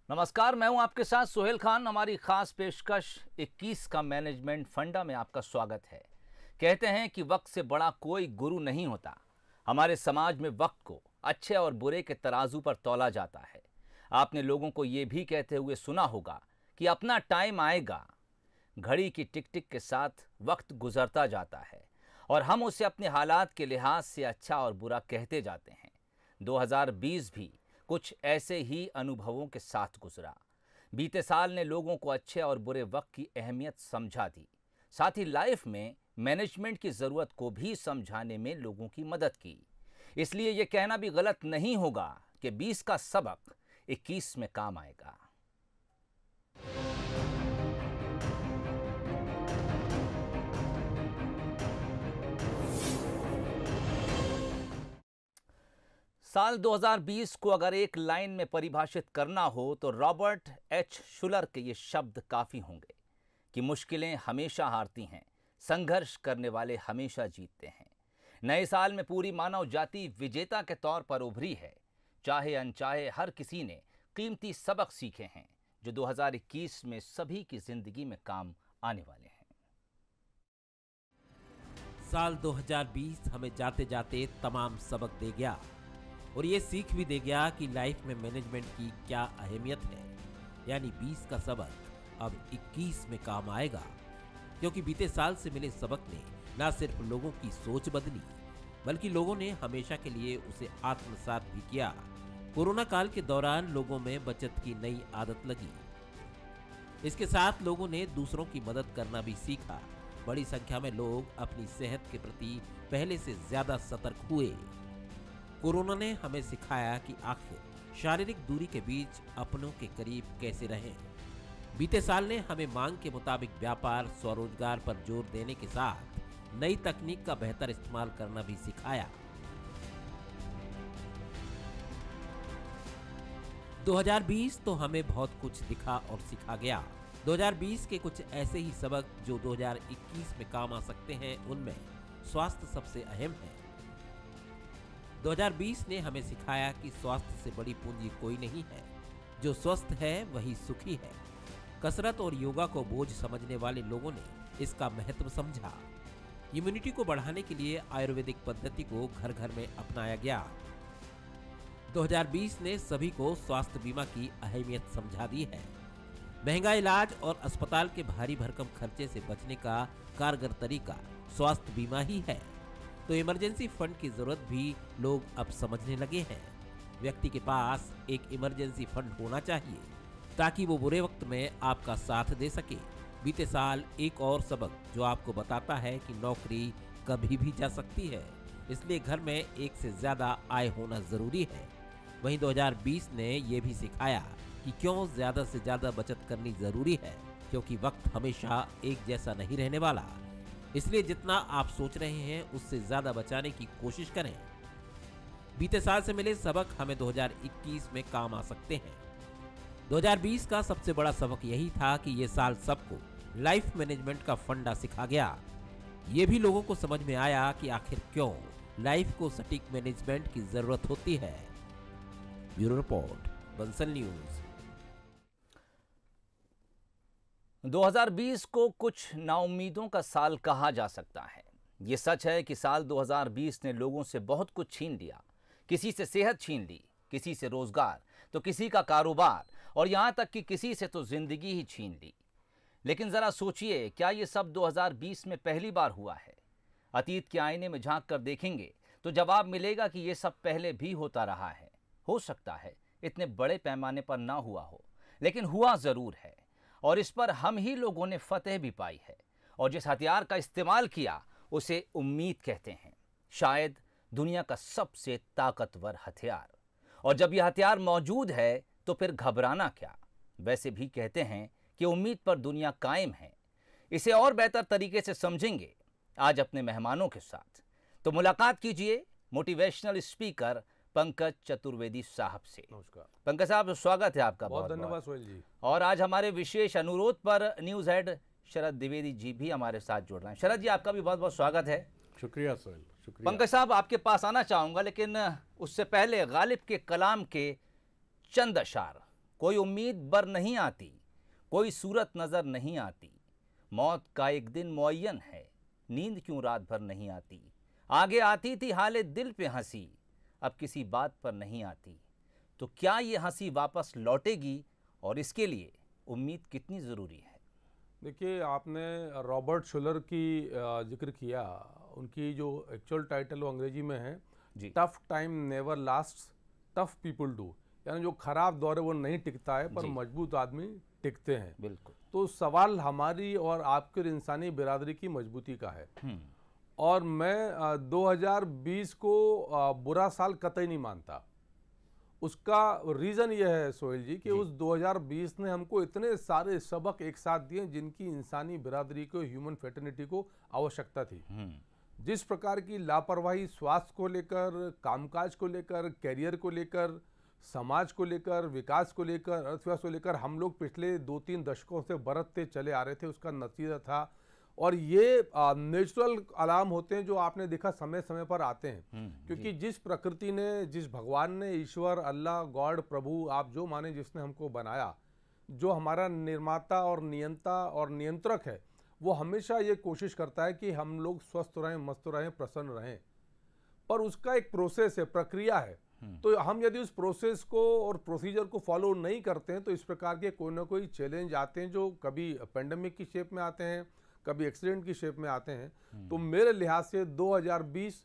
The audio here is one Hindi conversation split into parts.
नमस्कार, मैं हूं आपके साथ सोहेल खान। हमारी खास पेशकश 21 का मैनेजमेंट फंडा में आपका स्वागत है। कहते हैं कि वक्त से बड़ा कोई गुरु नहीं होता। हमारे समाज में वक्त को अच्छे और बुरे के तराजू पर तौला जाता है। आपने लोगों को ये भी कहते हुए सुना होगा कि अपना टाइम आएगा। घड़ी की टिक टिक के साथ वक्त गुजरता जाता है और हम उसे अपने हालात के लिहाज से अच्छा और बुरा कहते जाते हैं। 2020 भी कुछ ऐसे ही अनुभवों के साथ गुजरा। बीते साल ने लोगों को अच्छे और बुरे वक्त की अहमियत समझा दी, साथ ही लाइफ में मैनेजमेंट की ज़रूरत को भी समझाने में लोगों की मदद की। इसलिए ये कहना भी गलत नहीं होगा कि 20 का सबक 21 में काम आएगा। साल 2020 को अगर एक लाइन में परिभाषित करना हो तो रॉबर्ट एच शुलर के ये शब्द काफ़ी होंगे कि मुश्किलें हमेशा हारती हैं, संघर्ष करने वाले हमेशा जीतते हैं। नए साल में पूरी मानव जाति विजेता के तौर पर उभरी है। चाहे अनचाहे हर किसी ने कीमती सबक सीखे हैं जो 2021 में सभी की जिंदगी में काम आने वाले हैं। साल 2020 हमें जाते जाते तमाम सबक दे गया और ये सीख भी दे गया कि लाइफ में मैनेजमेंट की क्या अहमियत है। यानी 20 का सबक अब 21 में काम आएगा, क्योंकि बीते साल से मिले सबक ने न सिर्फ लोगों की सोच बदली बल्कि लोगों ने हमेशा के लिए उसे आत्मसात भी किया। कोरोना काल के दौरान लोगों में बचत की नई आदत लगी। इसके साथ लोगों ने दूसरों की मदद करना भी सीखा। बड़ी संख्या में लोग अपनी सेहत के प्रति पहले से ज्यादा सतर्क हुए। कोरोना ने हमें सिखाया कि आखिर शारीरिक दूरी के बीच अपनों के करीब कैसे रहें। बीते साल ने हमें मांग के मुताबिक व्यापार, स्वरोजगार पर जोर देने के साथ नई तकनीक का बेहतर इस्तेमाल करना भी सिखाया। 2020 तो हमें बहुत कुछ दिखा और सिखा गया। 2020 के कुछ ऐसे ही सबक जो 2021 में काम आ सकते हैं, उनमें स्वास्थ्य सबसे अहम है। 2020 ने हमें सिखाया कि स्वास्थ्य से बड़ी पूंजी कोई नहीं है। जो स्वस्थ है वही सुखी है। कसरत और योगा को बोझ समझने वाले लोगों ने इसका महत्व समझा। इम्यूनिटी को बढ़ाने के लिए आयुर्वेदिक पद्धति को घर घर में अपनाया गया। 2020 ने सभी को स्वास्थ्य बीमा की अहमियत समझा दी है। महंगा इलाज और अस्पताल के भारी भरकम खर्चे से बचने का कारगर तरीका स्वास्थ्य बीमा ही है। तो इमरजेंसी फंड की जरूरत भी लोग अब समझने लगे हैं। व्यक्ति के पास एक इमरजेंसी फंड होना चाहिए ताकि वो बुरे वक्त में आपका साथ दे सके। बीते साल एक और सबक जो आपको बताता है कि नौकरी कभी भी जा सकती है, इसलिए घर में एक से ज्यादा आय होना जरूरी है। वहीं 2020 ने ये भी सिखाया कि क्यों ज्यादा से ज्यादा बचत करनी जरूरी है, क्योंकि वक्त हमेशा एक जैसा नहीं रहने वाला। इसलिए जितना आप सोच रहे हैं उससे ज्यादा बचाने की कोशिश करें। बीते साल से मिले सबक हमें 2021 में काम आ सकते हैं। 2020 का सबसे बड़ा सबक यही था कि ये साल सबको लाइफ मैनेजमेंट का फंडा सिखा गया। ये भी लोगों को समझ में आया कि आखिर क्यों लाइफ को सटीक मैनेजमेंट की जरूरत होती है। Bureau report, Bansal news. 2020 को कुछ नाउम्मीदों का साल कहा जा सकता है। ये सच है कि साल 2020 ने लोगों से बहुत कुछ छीन लिया। किसी से सेहत छीन ली, किसी से रोजगार, तो किसी का कारोबार, और यहाँ तक कि किसी से तो जिंदगी ही छीन ली। लेकिन ज़रा सोचिए, क्या ये सब 2020 में पहली बार हुआ है? अतीत के आईने में झांक कर देखेंगे तो जवाब मिलेगा कि ये सब पहले भी होता रहा है। हो सकता है इतने बड़े पैमाने पर ना हुआ हो, लेकिन हुआ ज़रूर है, और इस पर हम ही लोगों ने फतेह भी पाई है। और जिस हथियार का इस्तेमाल किया उसे उम्मीद कहते हैं, शायद दुनिया का सबसे ताकतवर हथियार। और जब यह हथियार मौजूद है तो फिर घबराना क्या। वैसे भी कहते हैं कि उम्मीद पर दुनिया कायम है। इसे और बेहतर तरीके से समझेंगे आज अपने मेहमानों के साथ। तो मुलाकात कीजिए मोटिवेशनल स्पीकर पंकज चतुर्वेदी साहब से। नमस्कार पंकज साहब, स्वागत है आपका। बहुत धन्यवाद सोहेल जी। और आज हमारे विशेष अनुरोध पर न्यूज़ हेड शरद द्विवेदी जी भी हमारे साथ जुड़ रहे हैं। शरद जी, आपका भी बहुत बहुत स्वागत है। शुक्रिया सोहेल, शुक्रिया। पंकज साहब, आपके पास आना चाहूँगा, लेकिन उससे पहले गालिब के कलाम के चंद अशार कोई उम्मीद बर नहीं आती, कोई सूरत नजर नहीं आती। मौत का एक दिन मुअय्यन है, नींद क्यों रात भर नहीं आती। आगे आती थी हाले दिल पे हंसी, अब किसी बात पर नहीं आती। तो क्या ये हंसी वापस लौटेगी और इसके लिए उम्मीद कितनी ज़रूरी है। देखिए, आपने रॉबर्ट शुलर की जिक्र किया। उनकी जो एक्चुअल टाइटल वो अंग्रेजी में है, जी। Tough time never lasts, tough people do. यानी जो खराब दौर है वो नहीं टिकता है, पर जी। मजबूत आदमी टिकते हैं। बिल्कुल। तो सवाल हमारी और आपके और इंसानी बिरादरी की मजबूती का है। और मैं 2020 को बुरा साल कतई नहीं मानता। उसका रीज़न ये है सोहेल जी कि उस 2020 ने हमको इतने सारे सबक एक साथ दिए जिनकी इंसानी बिरादरी को, ह्यूमन फेटर्निटी को आवश्यकता थी। जिस प्रकार की लापरवाही स्वास्थ्य को लेकर, कामकाज को लेकर, कैरियर को लेकर, समाज को लेकर, विकास को लेकर, अर्थव्यवस्था को लेकर हम लोग पिछले 2-3 दशकों से बरतते चले आ रहे थे, उसका नतीजा था। और ये नेचुरल अलार्म होते हैं जो आपने देखा समय समय पर आते हैं। क्योंकि जिस प्रकृति ने, जिस भगवान ने, ईश्वर, अल्लाह, गॉड, प्रभु, आप जो माने, जिसने हमको बनाया, जो हमारा निर्माता और नियंता और नियंत्रक है, वो हमेशा ये कोशिश करता है कि हम लोग स्वस्थ रहें, मस्त रहें, प्रसन्न रहें। पर उसका एक प्रोसेस है, प्रक्रिया है। तो हम यदि उस प्रोसेस को और प्रोसीजर को फॉलो नहीं करते हैं तो इस प्रकार के कोई ना कोई चैलेंज आते हैं, जो कभी पेंडेमिक की शेप में आते हैं, कभी एक्सीडेंट की शेप में आते हैं। तो मेरे लिहाज से 2020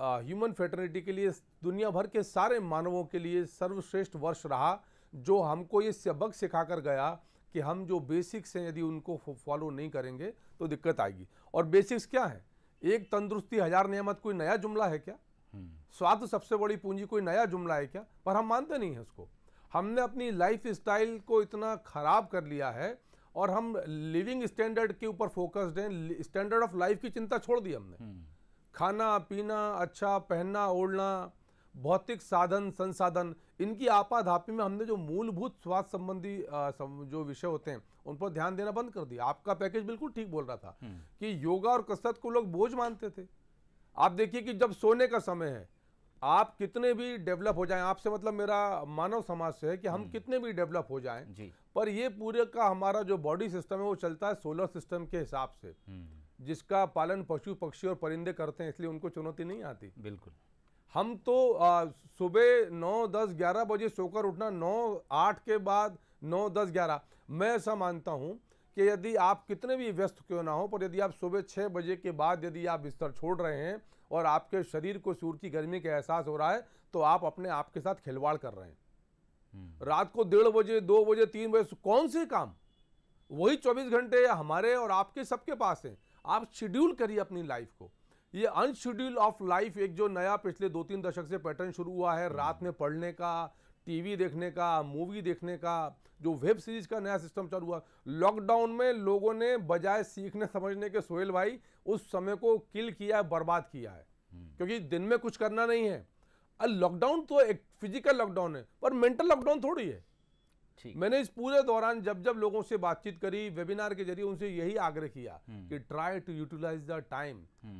ह्यूमन फेटर्निटी के लिए, दुनिया भर के सारे मानवों के लिए सर्वश्रेष्ठ वर्ष रहा, जो हमको ये सबक सिखाकर गया कि हम जो बेसिक्स हैं यदि उनको फॉलो नहीं करेंगे तो दिक्कत आएगी। और बेसिक्स क्या है? एक तंदुरुस्ती हजार नियामत कोई नया जुमला है क्या? स्वास्थ्य सबसे बड़ी पूंजी कोई नया जुमला है क्या? पर हम मानते नहीं हैं उसको। हमने अपनी लाइफ स्टाइल को इतना खराब कर लिया है और हम लिविंग स्टैंडर्ड के ऊपर फोकस्ड हैं। स्टैंडर्ड ऑफ लाइफ की चिंता छोड़ दी हमने। खाना पीना, अच्छा पहनना ओढ़ना, भौतिक साधन संसाधन, इनकी आपाधापी में हमने जो मूलभूत स्वास्थ्य संबंधी जो विषय होते हैं उन पर ध्यान देना बंद कर दिया। आपका पैकेज बिल्कुल ठीक बोल रहा था कि योगा और कसरत को लोग बोझ मानते थे। आप देखिए कि जब सोने का समय है, आप कितने भी डेवलप हो जाएं, आपसे मतलब मेरा मानव समाज से है कि हम कितने भी डेवलप हो जाएं, पर ये पूरे का हमारा जो बॉडी सिस्टम है वो चलता है सोलर सिस्टम के हिसाब से, जिसका पालन पशु पक्षी और परिंदे करते हैं, इसलिए उनको चुनौती नहीं आती। बिल्कुल। हम तो सुबह 9, 10, 11 बजे सोकर उठना, 9, 8 के बाद 9, 10, 11, मैं ऐसा मानता हूँ कि यदि आप कितने भी व्यस्त क्यों ना हो, पर यदि आप सुबह 6 बजे के बाद यदि आप बिस्तर छोड़ रहे हैं और आपके शरीर को सूर्य की गर्मी का एहसास हो रहा है, तो आप अपने आप के साथ खिलवाड़ कर रहे हैं। रात को 1:30 बजे, 2 बजे, 3 बजे कौन से काम? वही 24 घंटे हमारे और आपके सबके पास हैं। आप शेड्यूल करिए अपनी लाइफ को। ये अनशेड्यूल ऑफ लाइफ एक जो नया पिछले 2-3 दशक से पैटर्न शुरू हुआ है, रात में पढ़ने का, टीवी देखने का, मूवी देखने का, जो वेब सीरीज का नया सिस्टम चालू हुआ। लॉकडाउन में लोगों ने बजाय सीखने समझने के, सोहेल भाई, उस समय को किल किया है, बर्बाद किया है, क्योंकि दिन में कुछ करना नहीं है। लॉकडाउन तो एक फिजिकल लॉकडाउन है, पर मेंटल लॉकडाउन थोड़ी है। मैंने इस पूरे दौरान जब जब लोगों से बातचीत करी, वेबिनार के जरिए उनसे यही आग्रह किया कि try to utilize the time,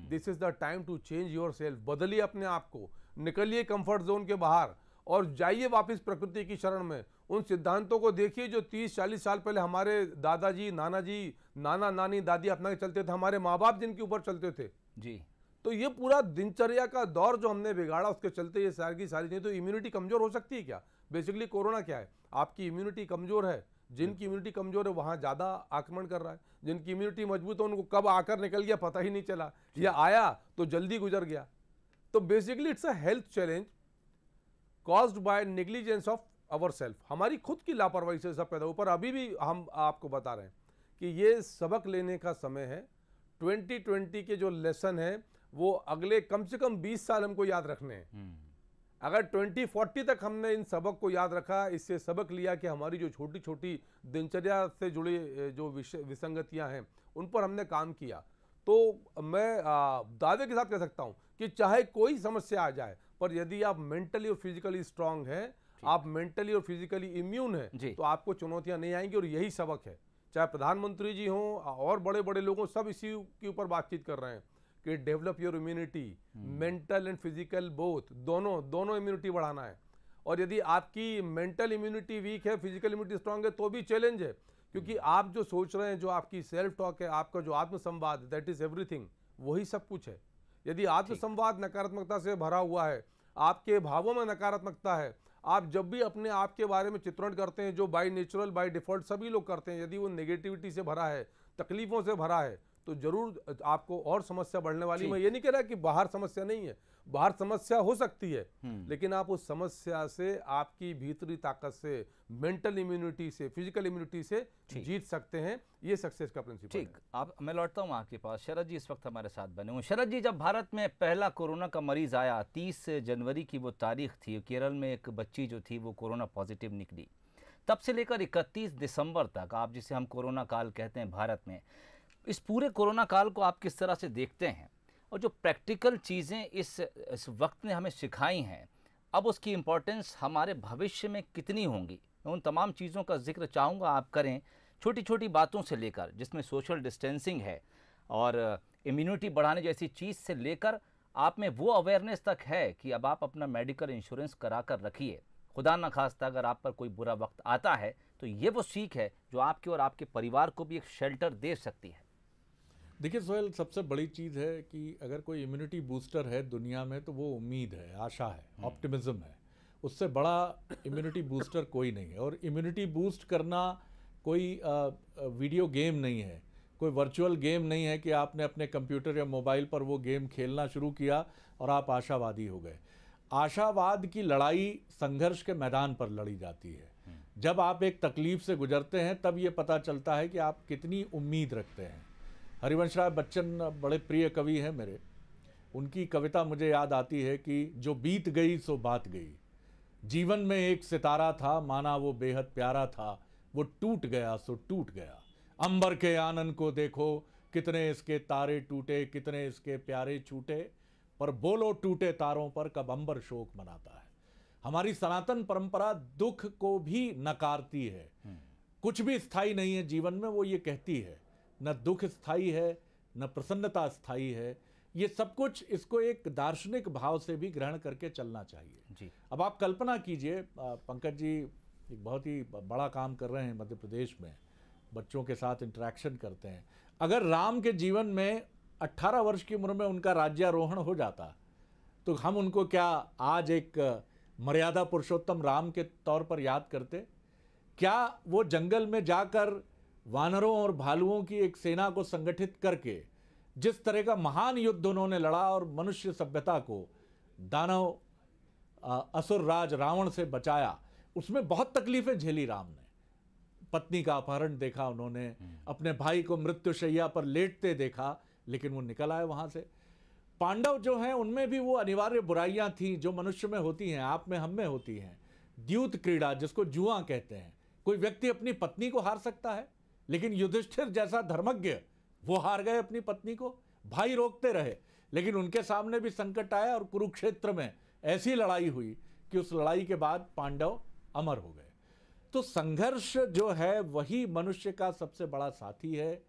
this is the time to change yourself. बदलिए अपने आप को, निकलिए कंफर्ट जोन के बाहर और जाइए वापस प्रकृति की शरण में। उन सिद्धांतों को देखिए जो 30-40 साल पहले हमारे दादाजी, नानाजी, नाना नानी, दादी अपना के चलते थे, हमारे माँ बाप जिनके ऊपर चलते थे जी। तो ये पूरा दिनचर्या का दौर जो हमने बिगाड़ा, उसके चलते ये सारी की सारी चीजें। तो इम्यूनिटी कमजोर हो सकती है क्या? बेसिकली कोरोना क्या है? आपकी इम्यूनिटी कमजोर है। जिनकी इम्यूनिटी कमजोर है वहां ज्यादा आक्रमण कर रहा है। जिनकी इम्यूनिटी मजबूत है उनको कब आकर निकल गया पता ही नहीं चला, या आया तो जल्दी गुजर गया। तो basically it's a health challenge caused by negligence of our self. हमारी खुद की लापरवाही से सब पैदा हुआ। पर अभी भी हम आपको बता रहे हैं कि ये सबक लेने का समय है। 2020 के जो लेसन है वो अगले कम से कम 20 साल हमको याद रखने हैं। अगर 2040 तक हमने इन सबक को याद रखा, इससे सबक लिया कि हमारी जो छोटी छोटी दिनचर्या से जुड़ी जो विसंगतियां हैं उन पर हमने काम किया, तो मैं दावे के साथ कह सकता हूं कि चाहे कोई समस्या आ जाए, पर यदि आप मेंटली और फिजिकली स्ट्रांग हैं, आप मेंटली और फिजिकली इम्यून हैं, तो आपको चुनौतियां नहीं आएंगी। और यही सबक है। चाहे प्रधानमंत्री जी हों और बड़े बड़े लोग हों, सब इसी के ऊपर बातचीत कर रहे हैं कि develop your immunity, mental and physical both, दोनों इम्यूनिटी बढ़ाना है। और यदि आपकी मेंटल इम्यूनिटी वीक है, फिजिकल इम्यूनिटी स्ट्रांग है, तो भी चैलेंज है, क्योंकि आप जो सोच रहे हैं, जो आपकी सेल्फ टॉक है, आपका जो आत्मसंवाद, दैट इज एवरीथिंग, वही सब कुछ है। यदि आत्मसंवाद नकारात्मकता से भरा हुआ है, आपके भावों में नकारात्मकता है, आप जब भी अपने आप के बारे में चित्रण करते हैं, जो बाय नेचुरल बाय डिफॉल्ट सभी लोग करते हैं, यदि वो नेगेटिविटी से भरा है, तकलीफों से भरा है, तो जरूर आपको और समस्या बढ़ने वाली। मैं ये नहीं कह रहा कि बाहर समस्या नहीं है, बाहर समस्या हो सकती है, लेकिन आप उस समस्या से, आपकी भीतरी ताकत से, मेंटल इम्यूनिटी से, फिजिकल इम्यूनिटी से जीत सकते हैं। ये सक्सेस का प्रिंसिपल है। ठीक, आप, मैं लौटता हूँ आपके पास। शरद जी इस वक्त हमारे साथ बने हुए। शरद जी, जब भारत में पहला कोरोना का मरीज आया, 30 जनवरी की वो तारीख थी, केरल में एक बच्ची जो थी वो कोरोना पॉजिटिव निकली। तब से लेकर 31 दिसंबर तक, आप जिसे हम कोरोना काल कहते हैं भारत में, इस पूरे कोरोना काल को आप किस तरह से देखते हैं, और जो प्रैक्टिकल चीज़ें इस वक्त ने हमें सिखाई हैं, अब उसकी इम्पोर्टेंस हमारे भविष्य में कितनी होंगी? मैं उन तमाम चीज़ों का जिक्र चाहूँगा आप करें, छोटी छोटी बातों से लेकर, जिसमें सोशल डिस्टेंसिंग है और इम्यूनिटी बढ़ाने जैसी चीज़ से लेकर आप में वो अवेयरनेस तक है कि अब आप अपना मेडिकल इंश्योरेंस करा कर रखिए, खुदा न खास्ता अगर आप पर कोई बुरा वक्त आता है तो ये वो सीख है जो आपके और आपके परिवार को भी एक शेल्टर दे सकती है। देखिए सोहेल, सबसे बड़ी चीज़ है कि अगर कोई इम्यूनिटी बूस्टर है दुनिया में तो वो उम्मीद है, आशा है, ऑप्टिमिज्म है। उससे बड़ा इम्यूनिटी बूस्टर कोई नहीं है। और इम्यूनिटी बूस्ट करना कोई वीडियो गेम नहीं है, कोई वर्चुअल गेम नहीं है कि आपने अपने कंप्यूटर या मोबाइल पर वो गेम खेलना शुरू किया और आप आशावादी हो गए। आशावाद की लड़ाई संघर्ष के मैदान पर लड़ी जाती है। जब आप एक तकलीफ से गुजरते हैं तब ये पता चलता है कि आप कितनी उम्मीद रखते हैं। हरिवंश राय बच्चन बड़े प्रिय कवि हैं मेरे, उनकी कविता मुझे याद आती है कि जो बीत गई सो बात गई, जीवन में एक सितारा था, माना वो बेहद प्यारा था, वो टूट गया सो टूट गया। अंबर के आनंद को देखो, कितने इसके तारे टूटे, कितने इसके प्यारे छूटे, पर बोलो टूटे तारों पर कब अंबर शोक मनाता है। हमारी सनातन परंपरा दुख को भी नकारती है। कुछ भी स्थायी नहीं है जीवन में, वो ये कहती है, न दुख स्थायी है न प्रसन्नता स्थायी है। ये सब कुछ, इसको एक दार्शनिक भाव से भी ग्रहण करके चलना चाहिए जी। अब आप कल्पना कीजिए, पंकज जी एक बहुत ही बड़ा काम कर रहे हैं मध्य प्रदेश में, बच्चों के साथ इंटरेक्शन करते हैं। अगर राम के जीवन में 18 वर्ष की उम्र में उनका राज्यारोहण हो जाता तो हम उनको क्या आज एक मर्यादा पुरुषोत्तम राम के तौर पर याद करते? क्या वो जंगल में जाकर वानरों और भालुओं की एक सेना को संगठित करके जिस तरह का महान युद्ध उन्होंने लड़ा और मनुष्य सभ्यता को दानव असुर राज रावण से बचाया, उसमें बहुत तकलीफें झेली राम ने। पत्नी का अपहरण देखा उन्होंने, अपने भाई को मृत्युशैया पर लेटते देखा, लेकिन वो निकल आए वहां से। पांडव जो हैं उनमें भी वो अनिवार्य बुराइयां थीं जो मनुष्य में होती हैं, आप में, हम में होती हैं। द्यूत क्रीड़ा जिसको जुआ कहते हैं, कोई व्यक्ति अपनी पत्नी को हार सकता है, लेकिन युधिष्ठिर जैसा धर्मज्ञ वो हार गए अपनी पत्नी को। भाई रोकते रहे लेकिन उनके सामने भी संकट आया और कुरुक्षेत्र में ऐसी लड़ाई हुई कि उस लड़ाई के बाद पांडव अमर हो गए। तो संघर्ष जो है वही मनुष्य का सबसे बड़ा साथी है।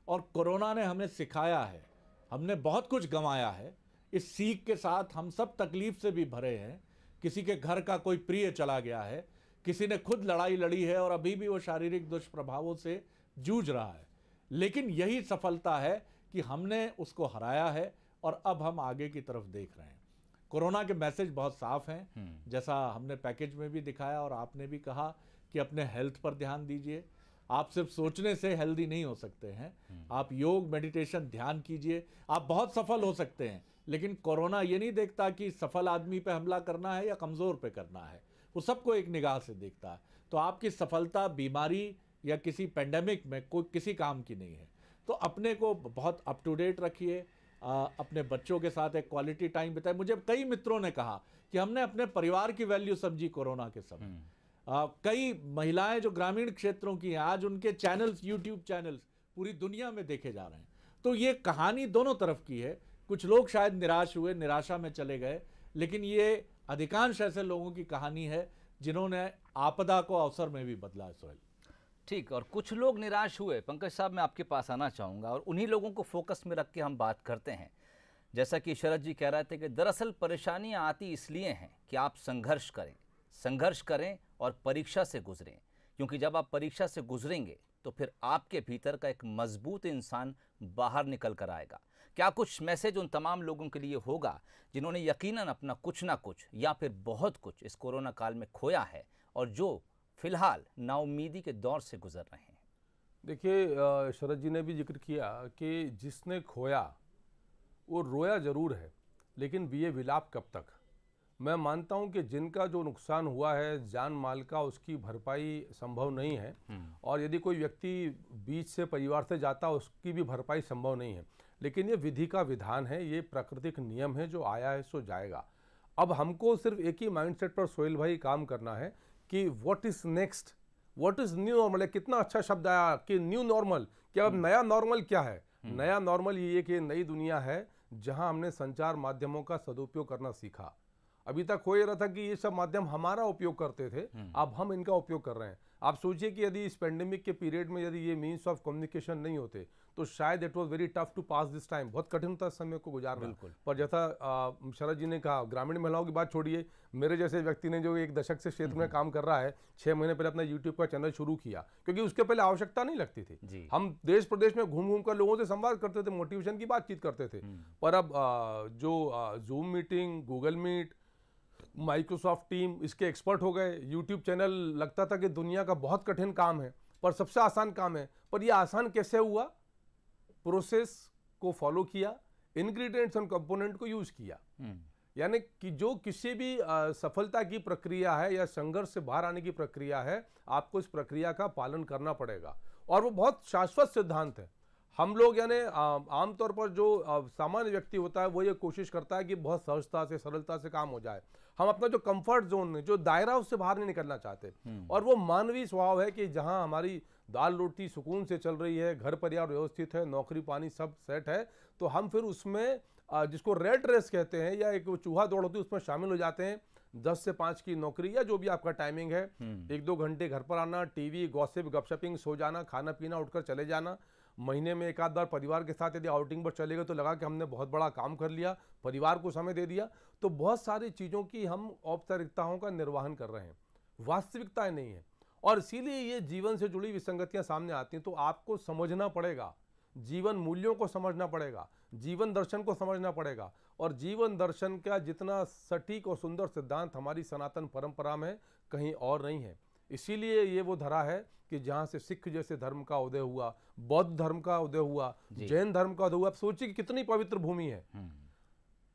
और कोरोना ने हमें सिखाया है, हमने बहुत कुछ गंवाया है। इस सीख के साथ हम सब तकलीफ से भी भरे हैं। किसी के घर का कोई प्रिय चला गया है, किसी ने खुद लड़ाई लड़ी है और अभी भी वो शारीरिक दुष्प्रभावों से जूझ रहा है, लेकिन यही सफलता है कि हमने उसको हराया है और अब हम आगे की तरफ देख रहे हैं। कोरोना के मैसेज बहुत साफ हैं, जैसा हमने पैकेज में भी दिखाया और आपने भी कहा कि अपने हेल्थ पर ध्यान दीजिए। आप सिर्फ सोचने से हेल्दी नहीं हो सकते हैं, आप योग, मेडिटेशन, ध्यान कीजिए, आप बहुत सफल हो सकते हैं। लेकिन कोरोना ये नहीं देखता कि सफल आदमी पे हमला करना है या कमज़ोर पे करना है, वो सबको एक निगाह से देखता है। तो आपकी सफलता बीमारी या किसी पेंडेमिक में कोई किसी काम की नहीं है। तो अपने को बहुत अप टू डेट रखिए, अपने बच्चों के साथ एक क्वालिटी टाइम बिताए। मुझे कई मित्रों ने कहा कि हमने अपने परिवार की वैल्यू समझी कोरोना के समय। कई महिलाएं जो ग्रामीण क्षेत्रों की हैं, आज उनके चैनल्स, यूट्यूब चैनल्स पूरी दुनिया में देखे जा रहे हैं। तो ये कहानी दोनों तरफ की है। कुछ लोग शायद निराश हुए, निराशा में चले गए, लेकिन ये अधिकांश ऐसे लोगों की कहानी है जिन्होंने आपदा को अवसर में भी बदला है। सोहेल, ठीक, और कुछ लोग निराश हुए। पंकज साहब, मैं आपके पास आना चाहूँगा और उन्हीं लोगों को फोकस में रख के हम बात करते हैं। जैसा कि शरद जी कह रहे थे कि दरअसल परेशानियाँ आती इसलिए हैं कि आप संघर्ष करें, संघर्ष करें और परीक्षा से गुजरें, क्योंकि जब आप परीक्षा से गुजरेंगे तो फिर आपके भीतर का एक मजबूत इंसान बाहर निकल कर आएगा। क्या कुछ मैसेज उन तमाम लोगों के लिए होगा जिन्होंने यकीनन अपना कुछ ना कुछ या फिर बहुत कुछ इस कोरोना काल में खोया है और जो फिलहाल नाउम्मीदी के दौर से गुजर रहे हैं? देखिए, शरद जी ने भी जिक्र किया कि जिसने खोया वो रोया जरूर है, लेकिन ये विलाप कब तक। मैं मानता हूं कि जिनका जो नुकसान हुआ है जान माल का, उसकी भरपाई संभव नहीं है, और यदि कोई व्यक्ति बीच से परिवार से जाता उसकी भी भरपाई संभव नहीं है। लेकिन ये विधि का विधान है, ये प्राकृतिक नियम है, जो आया है सो जाएगा। अब हमको सिर्फ एक ही माइंडसेट पर सोहेल भाई काम करना है कि what is next, what is new normal. कितना अच्छा शब्द आया कि न्यू नॉर्मल। क्या अब नया नॉर्मल क्या है? नया नॉर्मल ये कि नई दुनिया है जहां हमने संचार माध्यमों का सदुपयोग करना सीखा। अभी तक हो रहा था कि ये सब माध्यम हमारा उपयोग करते थे, अब हम इनका उपयोग कर रहे हैं। आप सोचिए कि यदि इस पेंडेमिक के पीरियड में यदि ये मीन्स ऑफ कम्युनिकेशन नहीं होते तो शायद it was very tough to pass this time. बहुत कठिन था समय को गुजारना। पर जैसा शरद जी ने कहा, ग्रामीण महिलाओं की बात छोड़िए, मेरे जैसे व्यक्ति ने जो एक दशक से क्षेत्र में काम कर रहा है, 6 महीने पहले अपना यूट्यूब का चैनल शुरू किया, क्योंकि उसके पहले आवश्यकता नहीं लगती थी। हम देश प्रदेश में घूम घूम कर लोगों से संवाद करते थे, मोटिवेशन की बातचीत करते थे। पर अब जो zoom meeting, Google meet, Microsoft team, इसके एक्सपर्ट हो गए। यूट्यूब चैनल लगता था कि दुनिया का बहुत कठिन काम है, पर सबसे आसान काम है। पर यह आसान कैसे हुआ? प्रोसेस को फॉलो किया, इंग्रेडिएंट्स और कंपोनेंट को यूज किया। यानी कि जो किसी भी सफलता की प्रक्रिया है या संघर्ष से बाहर आने की प्रक्रिया है, आपको इस प्रक्रिया का पालन करना पड़ेगा, और वो बहुत शाश्वत सिद्धांत है। हम लोग यानी आमतौर पर जो सामान्य व्यक्ति होता है वो ये कोशिश करता है कि बहुत सहजता से, सरलता से काम हो जाए। हम अपना जो कंफर्ट जोन है, जो दायरा, उससे बाहर नहीं निकलना चाहते। और वो मानवीय स्वभाव है कि जहां हमारी दाल रोटी सुकून से चल रही है, घर परिवार व्यवस्थित है, नौकरी पानी सब सेट है, तो हम फिर उसमें जिसको रेट रेस कहते हैं या एक चूहा दौड़ होती है, उसमें शामिल हो जाते हैं। 10 से 5 की नौकरी या जो भी आपका टाइमिंग है, 1-2 घंटे घर पर आना, टीवी, गॉसिप, गपशपिंग, सो जाना, खाना पीना, उठकर चले जाना। महीने में एक आध बार परिवार के साथ यदि आउटिंग पर चले गए तो लगा कि हमने बहुत बड़ा काम कर लिया, परिवार को समय दे दिया। तो बहुत सारी चीज़ों की हम औपचारिकताओं का निर्वहन कर रहे हैं, वास्तविकताएं नहीं है, और इसीलिए ये जीवन से जुड़ी विसंगतियां सामने आती हैं। तो आपको समझना पड़ेगा, जीवन मूल्यों को समझना पड़ेगा, जीवन दर्शन को समझना पड़ेगा। और जीवन दर्शन का जितना सटीक और सुंदर सिद्धांत हमारी सनातन परंपरा में कहीं और नहीं है। इसीलिए ये वो धरा है कि जहाँ से सिख जैसे धर्म का उदय हुआ, बौद्ध धर्म का उदय हुआ, जैन धर्म का उदय हुआ। आप सोचिए कि कितनी पवित्र भूमि है।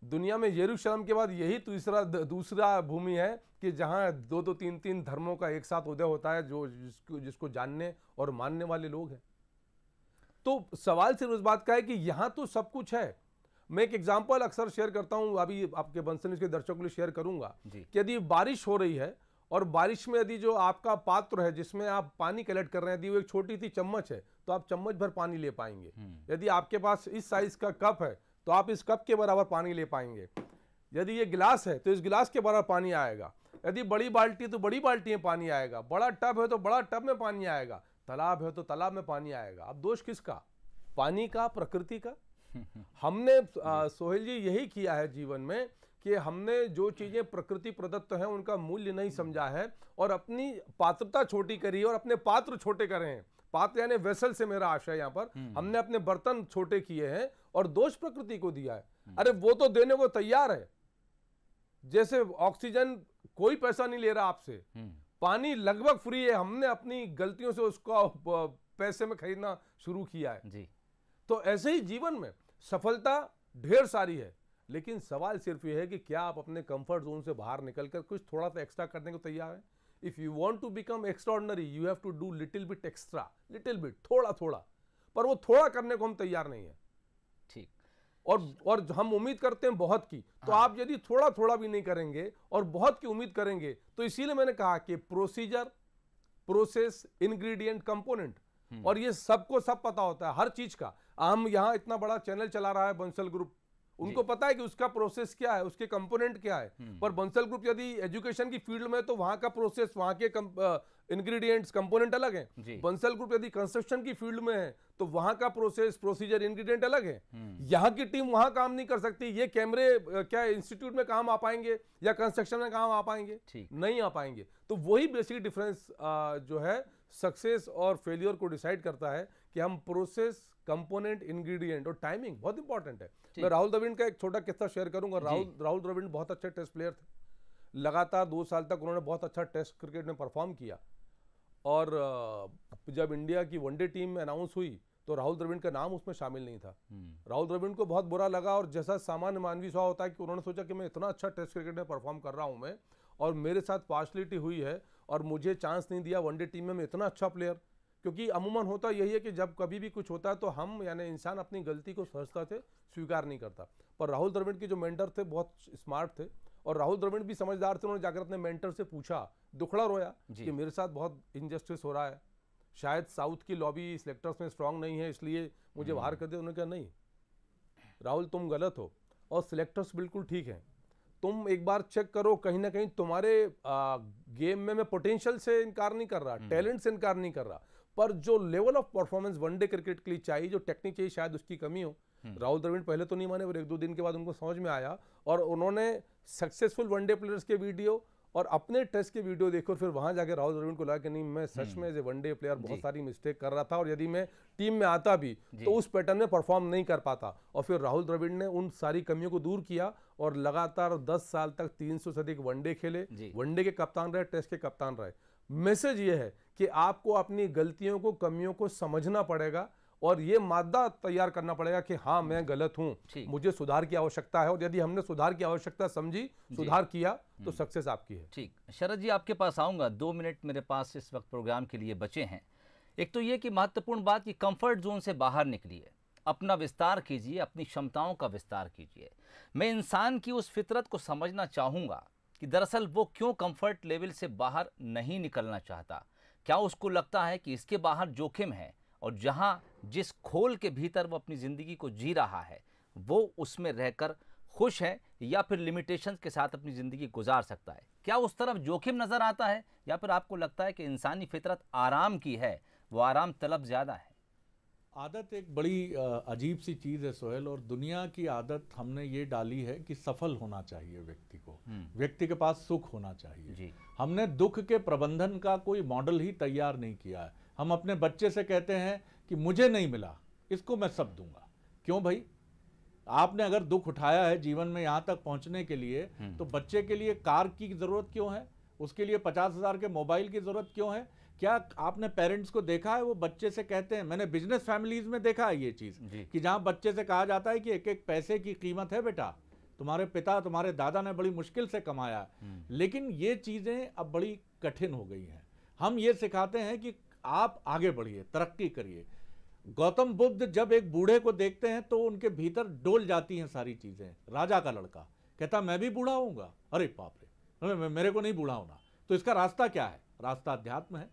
दुनिया में यरूशलेम के बाद यही दूसरा भूमि है कि जहाँ 2-2, 3-3 धर्मों का एक साथ उदय होता है, जो जिसको जानने और मानने वाले लोग हैं। तो सवाल सिर्फ उस बात का है कि यहाँ तो सब कुछ है। मैं एक एग्जाम्पल अक्सर शेयर करता हूँ, अभी आपके बंसल के दर्शकों के लिए शेयर करूंगा कि यदि बारिश हो रही है और बारिश में यदि जो आपका पात्र है जिसमें आप पानी कलेक्ट कर रहे हैं, यदि वो एक छोटी सी चम्मच है तो आप चम्मच भर पानी ले पाएंगे। यदि आपके पास इस साइज का कप है तो आप इस कप के बराबर पानी ले पाएंगे। यदि ये गिलास है तो इस गिलास के बराबर पानी आएगा। यदि बड़ी बाल्टी तो बड़ी बाल्टी में पानी आएगा, बड़ा टब है तो बड़ा टब में पानी आएगा, तालाब है तो तालाब में पानी आएगा। अब दोष किसका? पानी का, प्रकृति का? हमने सोहेल जी यही किया है जीवन में कि हमने जो चीजें प्रकृति प्रदत्त हैं उनका मूल्य नहीं समझा है और अपनी पात्रता छोटी करी है और अपने पात्र छोटे करे हैं। पात्र यानी वेसल से मेरा आशय यहाँ पर, हमने अपने बर्तन छोटे किए हैं और दोष प्रकृति को दिया है। अरे वो तो देने को तैयार है, जैसे ऑक्सीजन कोई पैसा नहीं ले रहा आपसे, पानी लगभग फ्री है, हमने अपनी गलतियों से उसको पैसे में खरीदना शुरू किया है जी। तो ऐसे ही जीवन में सफलता ढेर सारी है, लेकिन सवाल सिर्फ ये है कि क्या आप अपने कंफर्ट जोन से बाहर निकलकर कुछ थोड़ा सा एक्स्ट्रा करने को तैयार हैं? If you want to become extraordinary you have to do little bit extra, little bit, थोड़ा थोड़ा, पर वो थोड़ा करने को हम तैयार नहीं है। ठीक। और हम उम्मीद करते हैं बहुत की, तो आप यदि थोड़ा थोड़ा भी नहीं करेंगे और बहुत की उम्मीद करेंगे, तो इसीलिए मैंने कहा कि प्रोसीजर, प्रोसेस, इंग्रेडिएंट, कंपोनेंट, और ये सबको सब पता होता है हर चीज का। हम यहाँ इतना बड़ा चैनल चला रहा है बंसल ग्रुप, उनको पता है कि उसका प्रोसेस क्या है, उसके कंपोनेंट क्या है। पर बंसल ग्रुप यदि एजुकेशन की फील्ड में तो वहां का प्रोसेस, वहां के इंग्रेडिएंट्स, कंपोनेंट अलग हैं। बंसल ग्रुप यदि कंस्ट्रक्शन की फील्ड में है तो वहां का प्रोसेस, प्रोसीजर, इंग्रेडिएंट अलग है। यहाँ की टीम वहां काम नहीं कर सकती। ये कैमरे क्या इंस्टीट्यूट में काम आ पाएंगे या कंस्ट्रक्शन में काम आ पाएंगे? नहीं आ पाएंगे। तो वही बेसिक डिफरेंस जो है सक्सेस और फेलियर को डिसाइड करता है कि हम प्रोसेस, कंपोनेंट, इंग्रेडिएंट और टाइमिंग बहुत इंपॉर्टेंट है। मैं राहुल द्रविड़ का एक छोटा किस्सा शेयर करूंगा। राहुल द्रविड़ बहुत अच्छे टेस्ट प्लेयर थे। लगातार 2 साल तक उन्होंने बहुत अच्छा टेस्ट क्रिकेट में परफॉर्म किया। और जब इंडिया की वनडे टीम अनाउंस हुई तो राहुल द्रविड़ का नाम उसमें शामिल नहीं था। राहुल द्रविड़ को बहुत बुरा लगा, और जैसा सामान्य मानवीय स्वभाव होता है कि उन्होंने सोचा कि मैं इतना अच्छा टेस्ट क्रिकेट में परफॉर्म कर रहा हूं मैं, और मेरे साथ पार्शलिटी हुई है और मुझे चांस नहीं दिया वनडे टीम में, मैं इतना अच्छा प्लेयर। क्योंकि अमूमन होता यही है कि जब कभी भी कुछ होता है तो हम यानी इंसान अपनी गलती को सहजता से स्वीकार नहीं करता। पर राहुल द्रविड़ के जो मेंटर थे बहुत स्मार्ट थे, और राहुल द्रविड़ भी समझदार थे। उन्होंने जाकर अपने मेंटर से पूछा, दुखड़ा रोया कि मेरे साथ बहुत इनजस्टिस हो रहा है, शायद साउथ की लॉबी सिलेक्टर्स में स्ट्रांग नहीं है इसलिए मुझे बाहर कर दिया। उन्होंने कहा नहीं राहुल, तुम गलत हो और सिलेक्टर्स बिल्कुल ठीक हैं। तुम एक बार चेक करो, कहीं ना कहीं तुम्हारे गेम में मैं पोटेंशियल से इनकार नहीं कर रहा, टैलेंट से इनकार नहीं कर रहा, पर जो level of performance one day cricket के लिए चाहिए, जो टेक्निक चाहिए, शायद उसकी कमी हो। राहुल द्रविड़ पहले तो नहीं माने, पर 1-2 दिन के बाद उनको समझ में आया, और उन्होंने सक्सेसफुल वनडे प्लेयर्स के वीडियो और अपने टेस्ट के वीडियो देखो, फिर वहां जाके राहुल द्रविड़ को लगा कि नहीं, मैं सच में एज ए वनडे प्लेयर बहुत सारी मिस्टेक कर रहा था, और यदि मैं टीम में आता भी तो उस पैटर्न में परफॉर्म नहीं कर पाता। और फिर राहुल द्रविड़ ने उन सारी कमियों को दूर किया और लगातार 10 साल तक 300 से अधिक वनडे खेले, वनडे के कप्तान रहे, टेस्ट के कप्तान रहे। मैसेज ये है कि आपको अपनी गलतियों को, कमियों को समझना पड़ेगा और ये मादा तैयार करना पड़ेगा कि हाँ मैं गलत हूं, मुझे सुधार की आवश्यकता है, और यदि हमने सुधार की आवश्यकता समझी, सुधार किया, तो सक्सेस आपकी है। ठीक, शरद जी आपके पास आऊंगा। 2 मिनट मेरे पास इस वक्त प्रोग्राम के लिए बचे हैं। एक तो ये कि महत्वपूर्ण बात कि कंफर्ट जोन से बाहर निकलिए, अपना विस्तार कीजिए, अपनी क्षमताओं का विस्तार कीजिए। मैं इंसान की उस फितरत को समझना चाहूँगा कि दरअसल वो क्यों कंफर्ट लेवल से बाहर नहीं निकलना चाहता। क्या उसको लगता है कि इसके बाहर जोखिम है, और जहाँ जिस खोल के भीतर वो अपनी ज़िंदगी को जी रहा है वो उसमें रहकर खुश है, या फिर लिमिटेशंस के साथ अपनी ज़िंदगी गुजार सकता है? क्या उस तरफ जोखिम नज़र आता है, या फिर आपको लगता है कि इंसानी फितरत आराम की है, वो आराम तलब ज़्यादा है? आदत एक बड़ी अजीब सी चीज़ है सोहेल, और दुनिया की आदत हमने ये डाली है कि सफल होना चाहिए व्यक्ति को, व्यक्ति के पास सुख होना चाहिए। हमने दुख के प्रबंधन का कोई मॉडल ही तैयार नहीं किया है। हम अपने बच्चे से कहते हैं कि मुझे नहीं मिला, इसको मैं सब दूंगा। क्यों भाई? आपने अगर दुख उठाया है जीवन में यहाँ तक पहुँचने के लिए, तो बच्चे के लिए कार की ज़रूरत क्यों है? उसके लिए 50,000 के मोबाइल की ज़रूरत क्यों है? क्या आपने पेरेंट्स को देखा है वो बच्चे से कहते हैं, मैंने बिजनेस फैमिलीज में देखा है ये चीज़, कि जहाँ बच्चे से कहा जाता है कि एक एक पैसे की कीमत है बेटा, तुम्हारे पिता, तुम्हारे दादा ने बड़ी मुश्किल से कमाया। लेकिन ये चीज़ें अब बड़ी कठिन हो गई हैं। हम ये सिखाते हैं कि आप आगे बढ़िए, तरक्की करिए। गौतम बुद्ध जब एक बूढ़े को देखते हैं तो उनके भीतर डोल जाती हैं सारी चीज़ें। राजा का लड़का कहता मैं भी बूढ़ा होऊंगा, अरे बाप रे, मेरे को नहीं बूढ़ा होना। तो इसका रास्ता क्या है? रास्ता अध्यात्म है।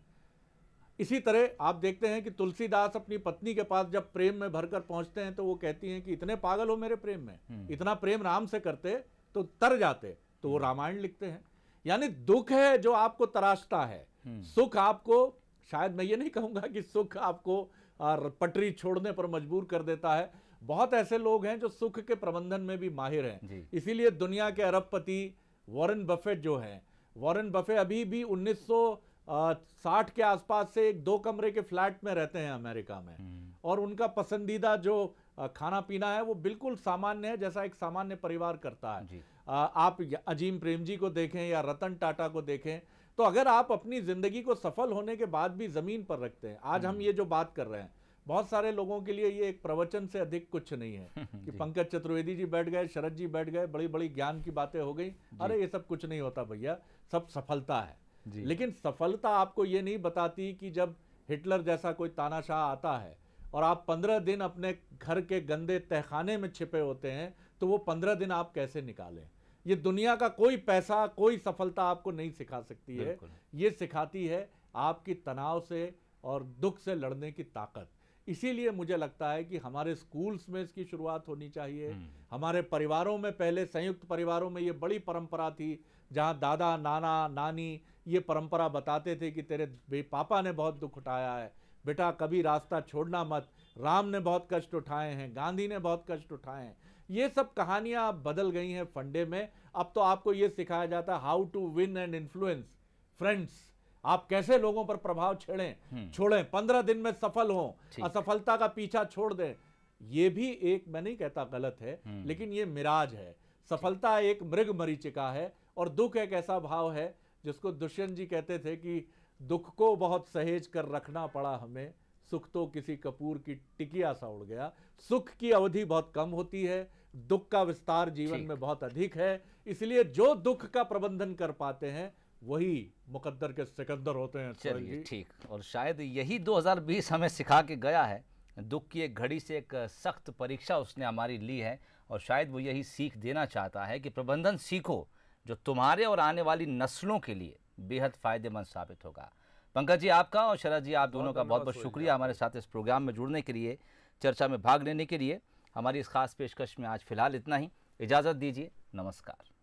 इसी तरह आप देखते हैं कि तुलसीदास अपनी पत्नी के पास जब प्रेम में भरकर पहुंचते हैं तो वो कहती हैं कि इतने पागल हो मेरे प्रेम में, इतना प्रेम राम से करते तो तर जाते। तो वो रामायण लिखते हैं। यानी दुख है जो आपको तराशता है, सुख आपको, शायद मैं ये नहीं कहूंगा कि सुख आपको पटरी छोड़ने पर मजबूर कर देता है। बहुत ऐसे लोग हैं जो सुख के प्रबंधन में भी माहिर हैं। इसीलिए दुनिया के अरबपति वॉरेन बफेट जो हैं, वॉरेन बफेट अभी भी 1960 के आसपास से एक 2 कमरे के फ्लैट में रहते हैं अमेरिका में, और उनका पसंदीदा जो खाना पीना है वो बिल्कुल सामान्य है, जैसा एक सामान्य परिवार करता है। आप अजीम प्रेमजी को देखें या रतन टाटा को देखें, तो अगर आप अपनी जिंदगी को सफल होने के बाद भी जमीन पर रखते हैं, आज हम ये जो बात कर रहे हैं, बहुत सारे लोगों के लिए ये एक प्रवचन से अधिक कुछ नहीं है कि पंकज चतुर्वेदी जी बैठ गए, शरद जी बैठ गए, बड़ी बड़ी ज्ञान की बातें हो गई। अरे ये सब कुछ नहीं होता भैया, सब सफलता है। लेकिन सफलता आपको ये नहीं बताती कि जब हिटलर जैसा कोई तानाशाह आता है और आप 15 दिन अपने घर के गंदे तहखाने में छिपे होते हैं, तो वो 15 दिन आप कैसे निकालें। ये दुनिया का कोई पैसा, कोई सफलता आपको नहीं सिखा सकती है। ये सिखाती है आपकी तनाव से और दुख से लड़ने की ताकत। इसीलिए मुझे लगता है कि हमारे स्कूल्स में इसकी शुरुआत होनी चाहिए। हमारे परिवारों में, पहले संयुक्त परिवारों में ये बड़ी परंपरा थी, जहाँ दादा, नाना, नानी ये परंपरा बताते थे कि तेरे पापा ने बहुत दुख उठाया है, बेटा कभी रास्ता छोड़ना मत, राम ने बहुत कष्ट उठाए हैं, गांधी ने बहुत कष्ट उठाए हैं। ये सब कहानियां अब बदल गई हैं फंडे में। अब तो आपको ये सिखाया जाता है how to win and influence friends, आप कैसे लोगों पर प्रभाव छोड़ें, 15 दिन में सफल हों, असफलता का पीछा छोड़ दें। ये भी एक, मैं नहीं कहता गलत है, लेकिन ये मिराज है। सफलता एक मृग मरीचिका है और दुख एक ऐसा भाव है जिसको दुष्यंत जी कहते थे कि दुख को बहुत सहेज कर रखना पड़ा हमें, सुख तो किसी कपूर की टिकिया सा उड़ गया। सुख की अवधि बहुत कम होती है, दुख का विस्तार जीवन में बहुत अधिक है। इसलिए जो दुख का प्रबंधन कर पाते हैं वही मुकद्दर के सिकंदर होते हैं। चलिए ठीक, और शायद यही 2020 हमें सिखा के गया है। दुख की एक घड़ी से एक सख्त परीक्षा उसने हमारी ली है, और शायद वो यही सीख देना चाहता है कि प्रबंधन सीखो, जो तुम्हारे और आने वाली नस्लों के लिए बेहद फायदेमंद साबित होगा। पंकज जी आपका और शरद जी आप दोनों का बहुत बहुत शुक्रिया हमारे साथ इस प्रोग्राम में जुड़ने के लिए, चर्चा में भाग लेने के लिए। हमारी इस खास पेशकश में आज फिलहाल इतना ही, इजाज़त दीजिए, नमस्कार।